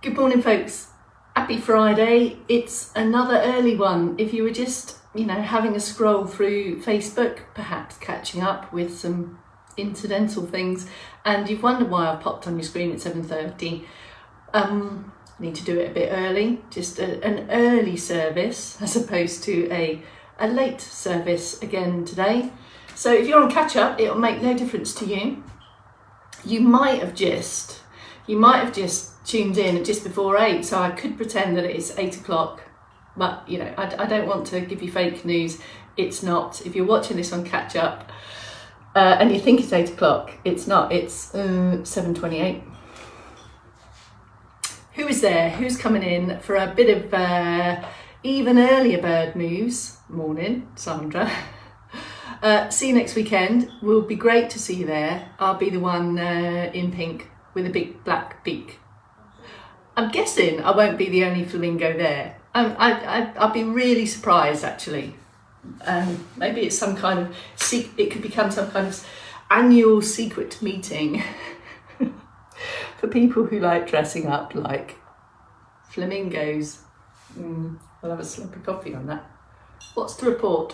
Good morning, folks. Happy Friday. It's another early one. If you were just, having a scroll through Facebook, perhaps catching up with some incidental things, and you've wondered why I've popped on your screen at 7:30, need to do it a bit early, just an early service as opposed to a late service again today. So if you're on catch up, it'll make no difference to you. You might have just tuned in at just before 8, so I could pretend that it's 8 o'clock, but I don't want to give you fake news. It's not. If you're watching this on catch up and you think it's 8 o'clock, it's not. It's 7:28. Who is there? Who's coming in for a bit of even earlier bird news? Morning, Sandra. See you next weekend. Will be great to see you there. I'll be the one in pink with a big black beak. I'm guessing I won't be the only flamingo there. I'd be really surprised, actually. Maybe it's some kind of it could become some kind of annual secret meeting for people who like dressing up like flamingos. I'll have a slip of coffee on that. What's the report?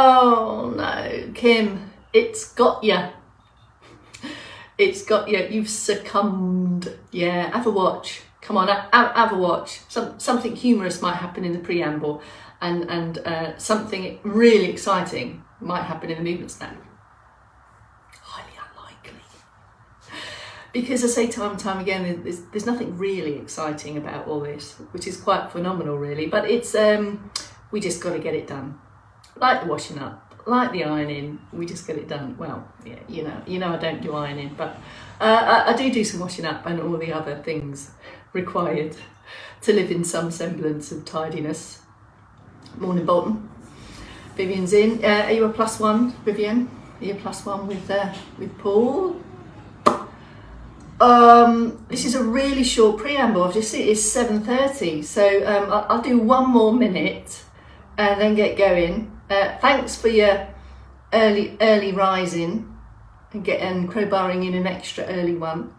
Oh no, Kim, it's got ya. It's got ya. You've succumbed. Yeah, have a watch. Come on, have a watch. Something humorous might happen in the preamble, and something really exciting might happen in the movement snack. Highly unlikely. Because I say time and time again, there's nothing really exciting about all this, which is quite phenomenal, really. But it's we just got to get it done. Like the washing up, like the ironing, we just get it done. Well, yeah, I don't do ironing, but I do some washing up and all the other things required to live in some semblance of tidiness. Morning, Bolton. Vivian's in. Are you a +1, Vivian? Are you a +1 with Paul? This is a really short preamble. I've just seen it's 7:30, so I'll do one more minute and then get going. Thanks for your early rising and crowbarring in an extra early one.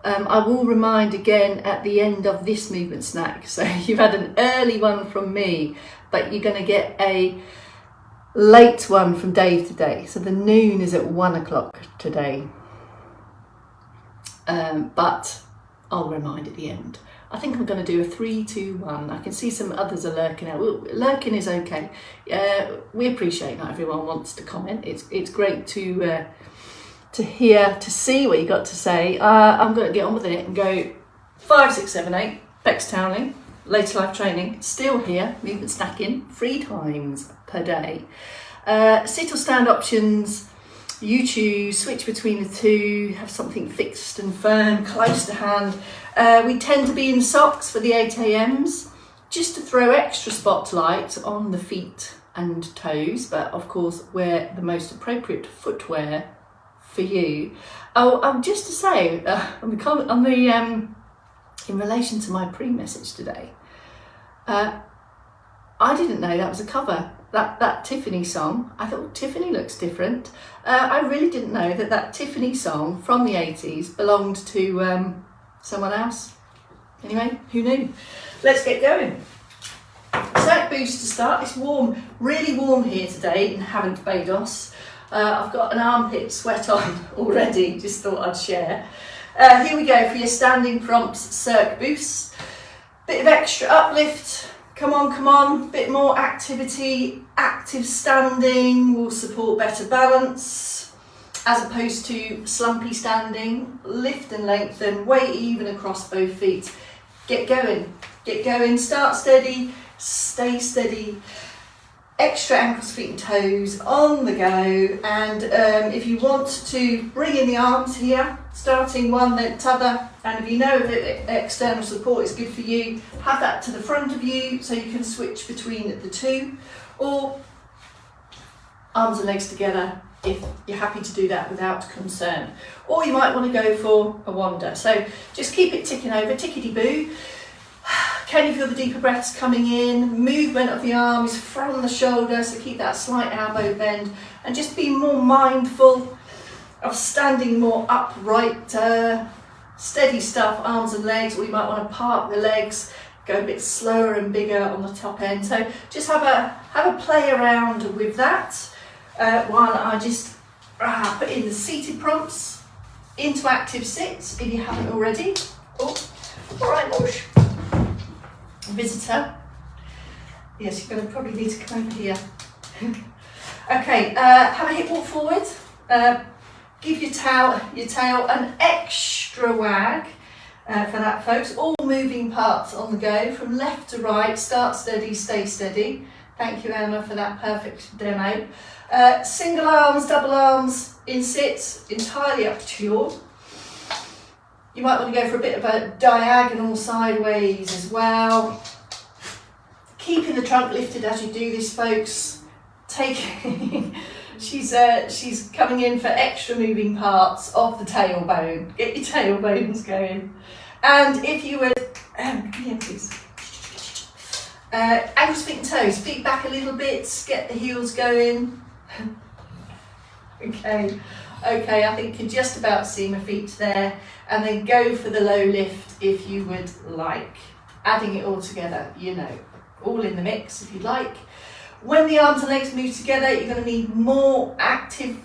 I will remind again at the end of this movement snack. So you've had an early one from me, but you're going to get a late one from Dave today. So the noon is at 1 o'clock today. But I'll remind at the end. I think I'm going to do a 3, 2, 1. I can see some others are lurking out. Well, lurking is okay. We appreciate not everyone wants to comment. It's great to hear, to see what you got to say. I'm going to get on with it and go 5, 6, 7, 8. Bex Townley, Later Life Training, still here. Movement snacking 3 times per day. Sit or stand options. You choose, switch between the two, have something fixed and firm, close to hand. We tend to be in socks for the 8 a.m s, just to throw extra spotlight on the feet and toes, but of course wear the most appropriate footwear for you. Just to say, in relation to my pre-message today, I didn't know that was a cover. That Tiffany song, I thought Tiffany looks different. I really didn't know that Tiffany song from the 80s belonged to someone else. Anyway, who knew? Let's get going. Sack boost to start. It's warm, really warm here today in Barbados. I've got an armpit sweat on already, just thought I'd share. Here we go for your standing prompts circ boosts. Bit of extra uplift. Come on, bit more activity. Active standing will support better balance as opposed to slumpy standing. Lift and lengthen, weight even across both feet. Get going, start steady, stay steady. Extra ankles, feet and toes on the go. And if you want to bring in the arms here, starting one then t'other, and if you know that external support is good for you, have that to the front of you so you can switch between the two, or arms and legs together if you're happy to do that without concern. Or you might want to go for a wander. So just keep it ticking over, tickety-boo. Can you feel the deeper breaths coming in? Movement of the arms from the shoulder, so keep that slight elbow bend, and just be more mindful of standing more upright, steady stuff, arms and legs, or you might want to park the legs, go a bit slower and bigger on the top end. So just have a play around with that while I just put in the seated prompts into active sits if you haven't already. Oh, all right, Moosh. Visitor. Yes, you're going to probably need to come over here. Okay, have a hip walk forward. Give your tail an extra wag for that, folks. All moving parts on the go, from left to right. Start steady, stay steady. Thank you, Emma, for that perfect demo. Single arms, double arms in sits, entirely up to you. You might want to go for a bit of a diagonal sideways as well. Keeping the trunk lifted as you do this, folks. She's coming in for extra moving parts of the tailbone. Get your tailbones going. And if you would, here please. Ankles, feet and toes. Feet back a little bit, get the heels going. Okay, I think you can just about see my feet there. And then go for the low lift if you would like. Adding it all together, you know, all in the mix if you'd like. When the arms and legs move together, you're going to need more activity,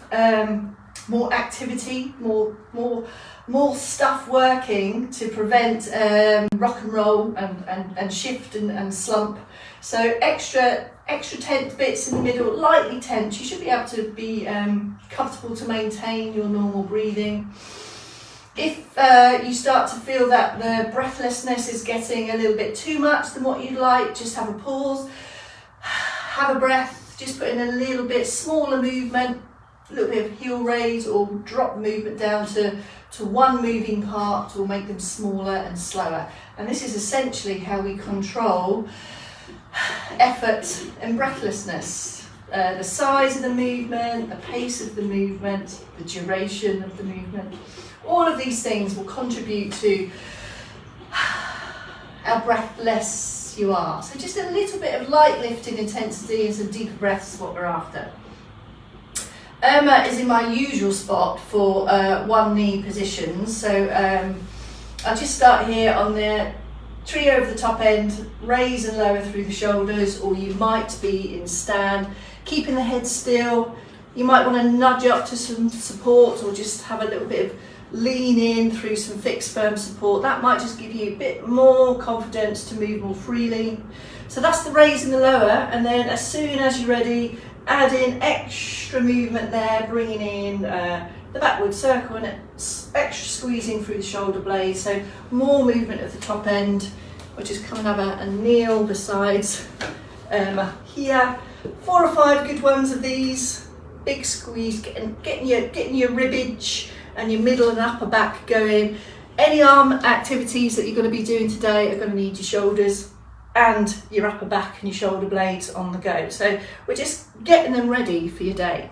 more stuff working to prevent rock and roll and shift and slump. So extra tense bits in the middle, lightly tense. You should be able to be comfortable to maintain your normal breathing. If you start to feel that the breathlessness is getting a little bit too much than what you'd like, just have a pause, have a breath, just put in a little bit smaller movement, a little bit of heel raise or drop movement down to one moving part, or make them smaller and slower. And this is essentially how we control effort and breathlessness. The size of the movement, the pace of the movement, the duration of the movement. All of these things will contribute to how breathless you are. So just a little bit of light lifting intensity and some deeper breaths is what we're after. Irma is in my usual spot for one knee positions. So I'll just start here on the tree over the top end, raise and lower through the shoulders, or you might be in stand, keeping the head still. You might want to nudge up to some support, or just have a little bit of lean in through some fixed firm support. That might just give you a bit more confidence to move more freely. So that's the raise and the lower, and then as soon as you're ready, add in extra movement there, bringing in the backward circle and extra squeezing through the shoulder blades. So more movement at the top end. We'll just come and have a kneel besides here. 4 or 5 good ones of these. Big squeeze, getting your ribbage and your middle and upper back going. Any arm activities that you're going to be doing today are going to need your shoulders and your upper back and your shoulder blades on the go. So we're just getting them ready for your day.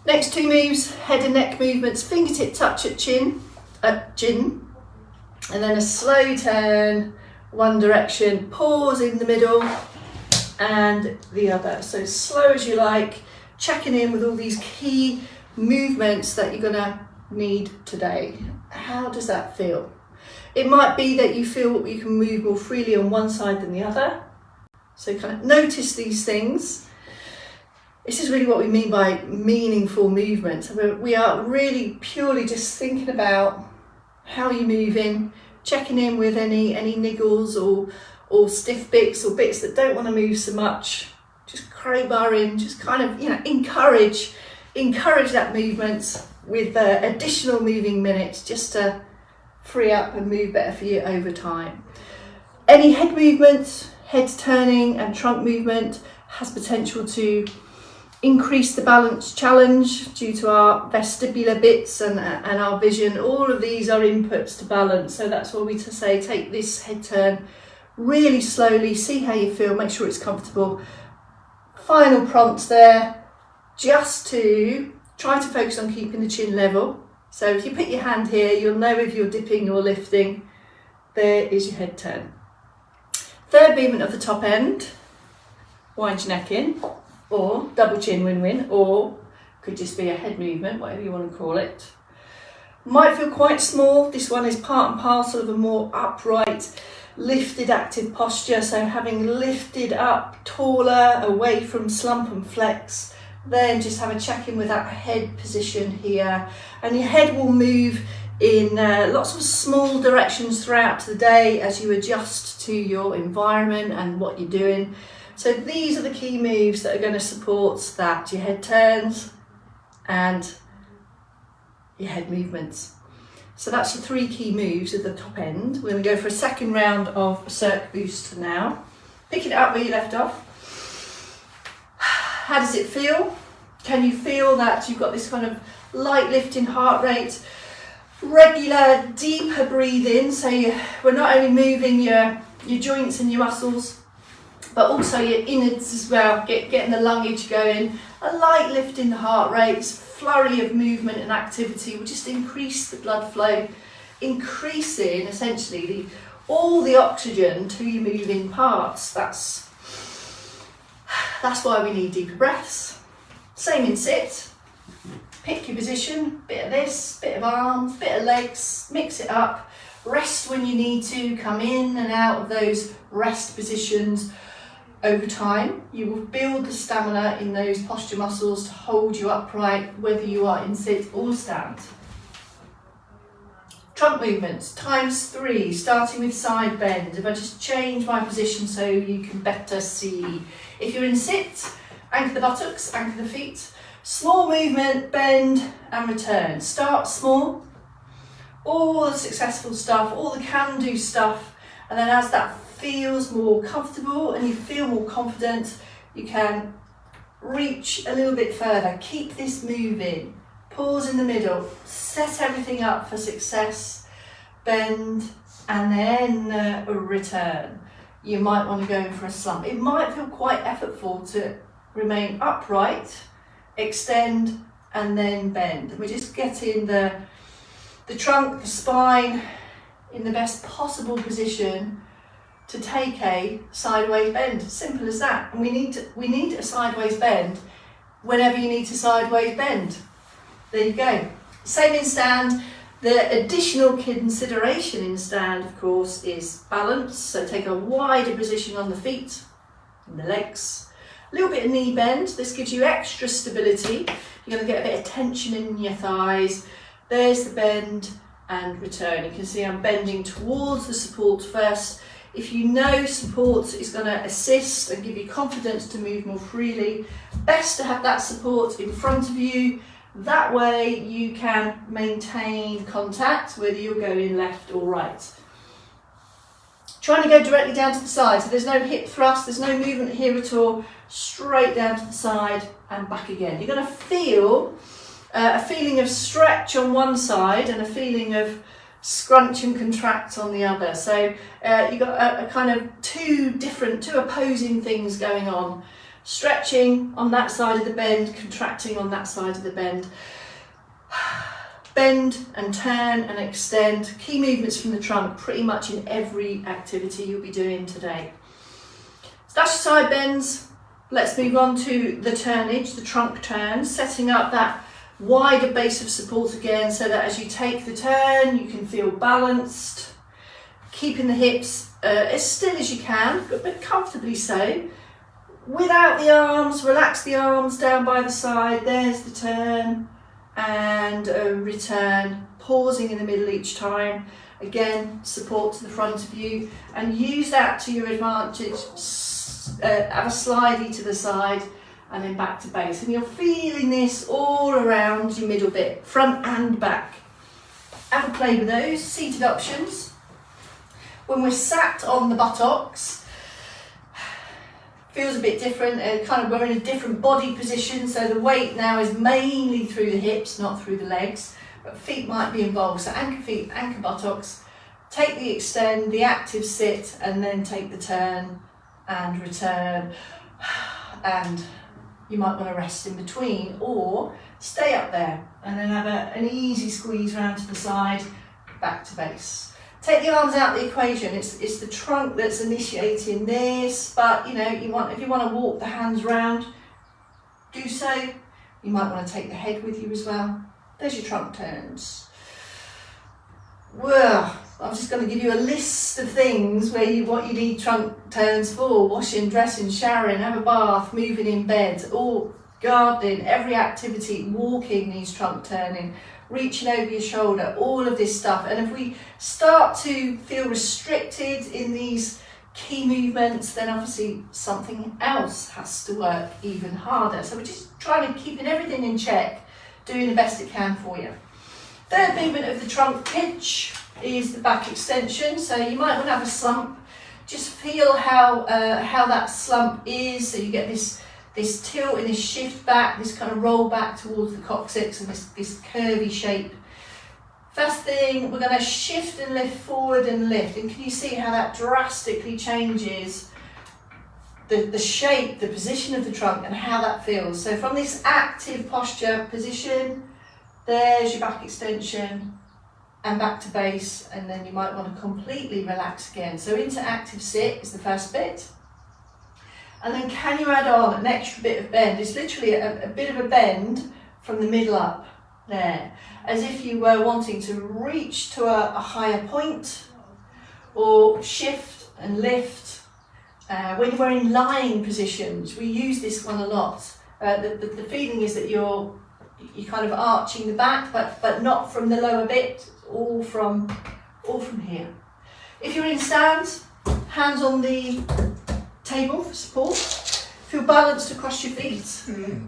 Next 2 moves, head and neck movements, fingertip touch at chin, and then a slow turn, one direction, pause in the middle and the other. So slow as you like, checking in with all these key movements that you're going to need today. How does that feel? It might be that you feel you can move more freely on one side than the other. So kind of notice these things. This is really what we mean by meaningful movement. So we are really purely just thinking about how you're moving, checking in with any niggles or stiff bits or bits that don't want to move so much. Just crowbar in, just kind of, encourage that movement with additional moving minutes just to free up and move better for you over time. Any head movement, head turning and trunk movement has potential to increase the balance challenge due to our vestibular bits and our vision. All of these are inputs to balance. So that's why we say take this head turn really slowly, see how you feel, make sure it's comfortable. Final prompts there, just to try to focus on keeping the chin level. So if you put your hand here, you'll know if you're dipping or lifting. There is your head turn. Third movement of the top end, wind your neck in, or double chin win-win, or could just be a head movement, whatever you want to call it. Might feel quite small. This one is part and parcel of a more upright, lifted active posture. So having lifted up taller, away from slump and flex, then just have a check in with that head position here. And your head will move in lots of small directions throughout the day as you adjust to your environment and what you're doing. So these are the key moves that are going to support that, your head turns and your head movements. So that's your 3 key moves at the top end. We're going to go for a second round of Cirque Boost now. Picking it up where you left off. How does it feel? Can you feel that you've got this kind of light lifting heart rate? Regular, deeper breathing, so we're not only moving your joints and your muscles, but also your innards as well, getting the lungage going. A light lift in the heart rate, this flurry of movement and activity will just increase the blood flow, increasing essentially all the oxygen to your moving parts. That's why we need deeper breaths. Same in sit. Pick your position, bit of this, bit of arms, bit of legs, mix it up. Rest when you need to, come in and out of those rest positions. Over time, you will build the stamina in those posture muscles to hold you upright, whether you are in sit or stand. Trunk movements, ×3, starting with side bend. If I just change my position so you can better see. If you're in sit, anchor the buttocks, anchor the feet. Small movement, bend and return. Start small, all the successful stuff, all the can-do stuff, and then as that feels more comfortable and you feel more confident, you can reach a little bit further. Keep this moving. Pause in the middle, set everything up for success, bend and then return. You might want to go in for a slump. It might feel quite effortful to remain upright, extend and then bend. And we're just getting the trunk, the spine in the best possible position to take a sideways bend. Simple as that. And we need a sideways bend whenever you need to sideways bend. There you go. Same in stand. The additional consideration in stand, of course, is balance. So take a wider position on the feet and the legs. A little bit of knee bend. This gives you extra stability. You're going to get a bit of tension in your thighs. There's the bend and return. You can see I'm bending towards the support first. If you know support is going to assist and give you confidence to move more freely, best to have that support in front of you. That way you can maintain contact whether you're going left or right. Trying to go directly down to the side, so there's no hip thrust, there's no movement here at all, straight down to the side and back again. You're going to feel a feeling of stretch on one side and a feeling of scrunch and contract on the other. So you've got a kind of two opposing things going on. Stretching on that side of the bend, contracting on that side of the bend. Bend and turn and extend. Key movements from the trunk pretty much in every activity you'll be doing today. So that's your side bends. Let's move on to the turnage, the trunk turn, setting up that wider base of support again so that as you take the turn you can feel balanced, keeping the hips as still as you can, but comfortably so. Without the arms, relax the arms down by the side. There's the turn and a return, pausing in the middle each time. Again, support to the front of you and use that to your advantage. Have a slidey to the side and then back to base. And you're feeling this all around your middle bit, front and back. Have a play with those seated options. When we're sat on the buttocks, feels a bit different, we're in a different body position, so the weight now is mainly through the hips, not through the legs, but feet might be involved. So anchor feet, anchor buttocks, take the extend, the active sit, and then take the turn and return. And you might want to rest in between or stay up there and then have an easy squeeze round to the side, back to base. Take the arms out of the equation. It's the trunk that's initiating this, but you know, if you want to walk the hands round, do so. You might want to take the head with you as well. There's your trunk turns. Well, I'm just going to give you a list of things what you need trunk turns for: washing, dressing, showering, have a bath, moving in bed, all gardening, every activity, walking needs trunk turning, reaching over your shoulder, all of this stuff. And if we start to feel restricted in these key movements, then obviously something else has to work even harder. So we're just trying to keep everything in check, doing the best it can for you. Third movement of the trunk pitch is the back extension. So you might want to have a slump. Just feel how that slump is. So you get this tilt and this shift back, this kind of roll back towards the coccyx and this curvy shape. First thing, we're going to shift and lift forward and lift. And can you see how that drastically changes the shape, the position of the trunk and how that feels? So from this active posture position, there's your back extension and back to base, and then you might want to completely relax again. So into active sit is the first bit. And then can you add on an extra bit of bend? It's literally a bit of a bend from the middle up there, as if you were wanting to reach to a higher point, or shift and lift. When we're in lying positions, we use this one a lot. The feeling is that you're kind of arching the back, but not from the lower bit, all from here. If you're in stand, hands on the table for support. Feel balanced across your feet.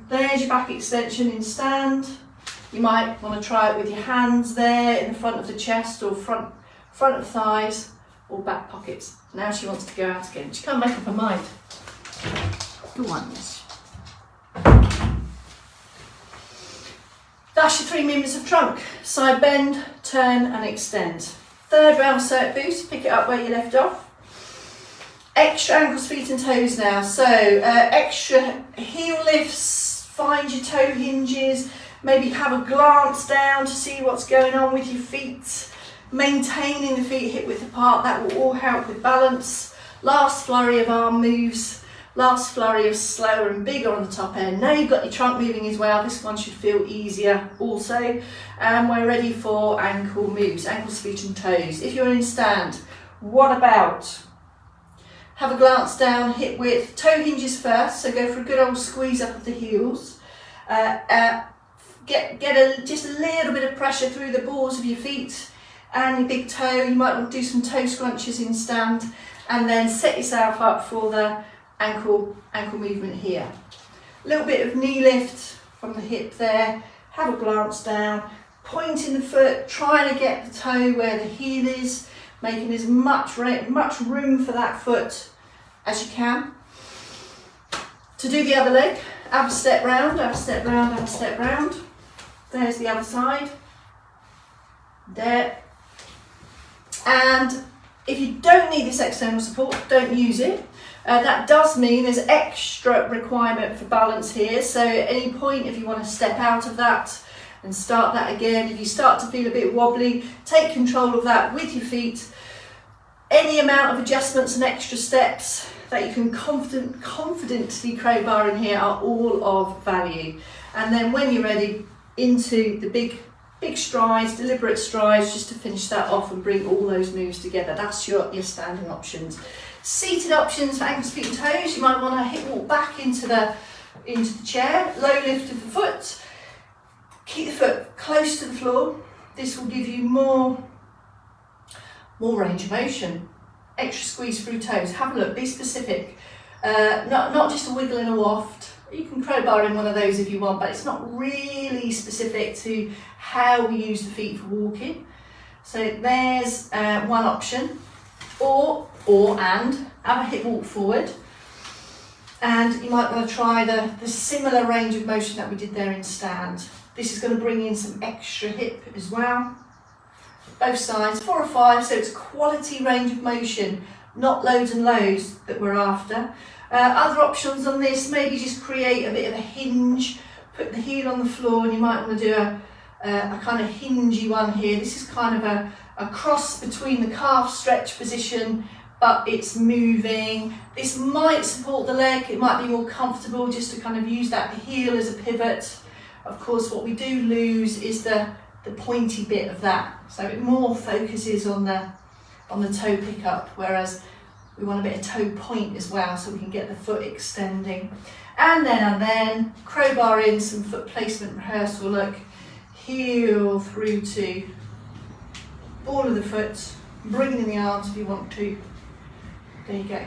There's your back extension in stand. You might want to try it with your hands there in the front of the chest, or front of thighs, or back pockets. Now she wants to go out again. She can't make up her mind. Go on, yes. That's your 3 movements of trunk: side bend, turn and extend. Third round circ boost, pick it up where you left off. Extra ankles, feet and toes now. So extra heel lifts, find your toe hinges, maybe have a glance down to see what's going on with your feet. Maintaining the feet hip width apart, that will all help with balance. Last flurry of arm moves. Last flurry of slower and bigger on the top end. Now you've got your trunk moving as well. This one should feel easier also. And we're ready for ankle moves, ankles, feet and toes. If you're in stand, what about? Have a glance down, hip width, toe hinges first. So go for a good old squeeze up of the heels. Get just a little bit of pressure through the balls of your feet and your big toe. You might want to do some toe scrunches in stand, and then set yourself up for the ankle movement here. A little bit of knee lift from the hip there. Have a glance down, pointing the foot, trying to get the toe where the heel is, making as much room for that foot as you can. To do the other leg, have a step round, have a step round, have a step round. There's the other side. There. And if you don't need this external support, don't use it. That does mean there's extra requirement for balance here. So at any point, if you want to step out of that and start that again, if you start to feel a bit wobbly, take control of that with your feet. Any amount of adjustments and extra steps that you can confidently crowbar in here are all of value. And then when you're ready, into the big strides, deliberate strides, just to finish that off and bring all those moves together. That's your standing options. Seated options for ankles, feet and toes. You might want to hip walk back into the chair, low lift of the foot. Keep the foot close to the floor. This will give you more range of motion. Extra squeeze through toes. Have a look, be specific. Not just a wiggle and a waft. You can crowbar in one of those if you want, but it's not really specific to how we use the feet for walking. So there's one option. And have a hip walk forward. And you might want to try the similar range of motion that we did there in stand. This is going to bring in some extra hip as well. Both sides, 4 or 5, so it's quality range of motion, not loads and lows that we're after. Other options on this, maybe just create a bit of a hinge, put the heel on the floor, and you might want to do a kind of hingey one here. This is kind of a cross between the calf stretch position, but it's moving. This might support the leg, it might be more comfortable just to kind of use that heel as a pivot. Of course, what we do lose is the pointy bit of that, so it more focuses on the toe pickup, whereas we want a bit of toe point as well, so we can get the foot extending. And then crowbar in some foot placement rehearsal. Look, heel through to ball of the foot, bring in the arms if you want to. There you go.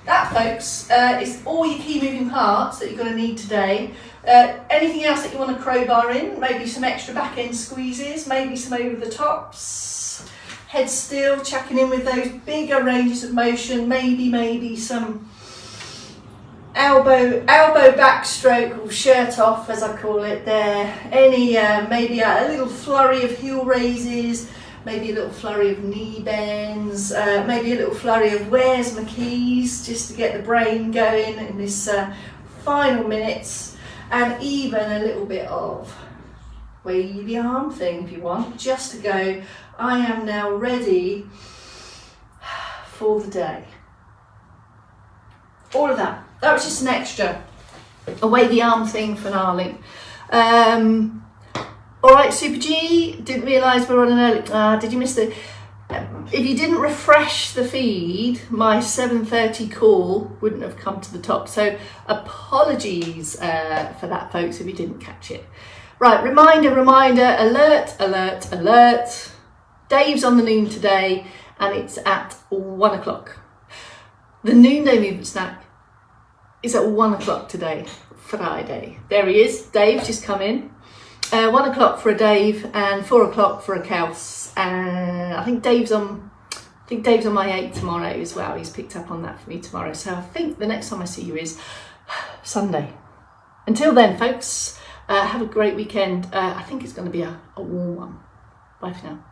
That, folks, is all your key moving parts that you're going to need today. Anything else that you want to crowbar in? Maybe some extra back end squeezes, maybe some over the tops. Head still, checking in with those bigger ranges of motion. Maybe some elbow backstroke, or shirt off as I call it there. Any maybe a little flurry of heel raises, maybe a little flurry of knee bends, maybe a little flurry of where's my keys, just to get the brain going in this final minutes, and even a little bit of wavy arm thing if you want, just to go, I am now ready for the day. All of that. That was just an extra, a wavy arm thing finale. All right, Super G, didn't realise we were on an early, did you miss the, if you didn't refresh the feed, my 7:30 call wouldn't have come to the top. So apologies for that, folks, if you didn't catch it. Right, reminder, alert. Dave's on the noon today, and it's at 1 o'clock. The noonday movement snack is at 1 o'clock today, Friday. There he is, Dave's just come in. 1 o'clock for a Dave and 4 o'clock for a Kels. And I think Dave's on my 8 tomorrow as well. He's picked up on that for me tomorrow. So I think the next time I see you is Sunday. Until then, folks, have a great weekend. I think it's going to be a warm one. Bye for now.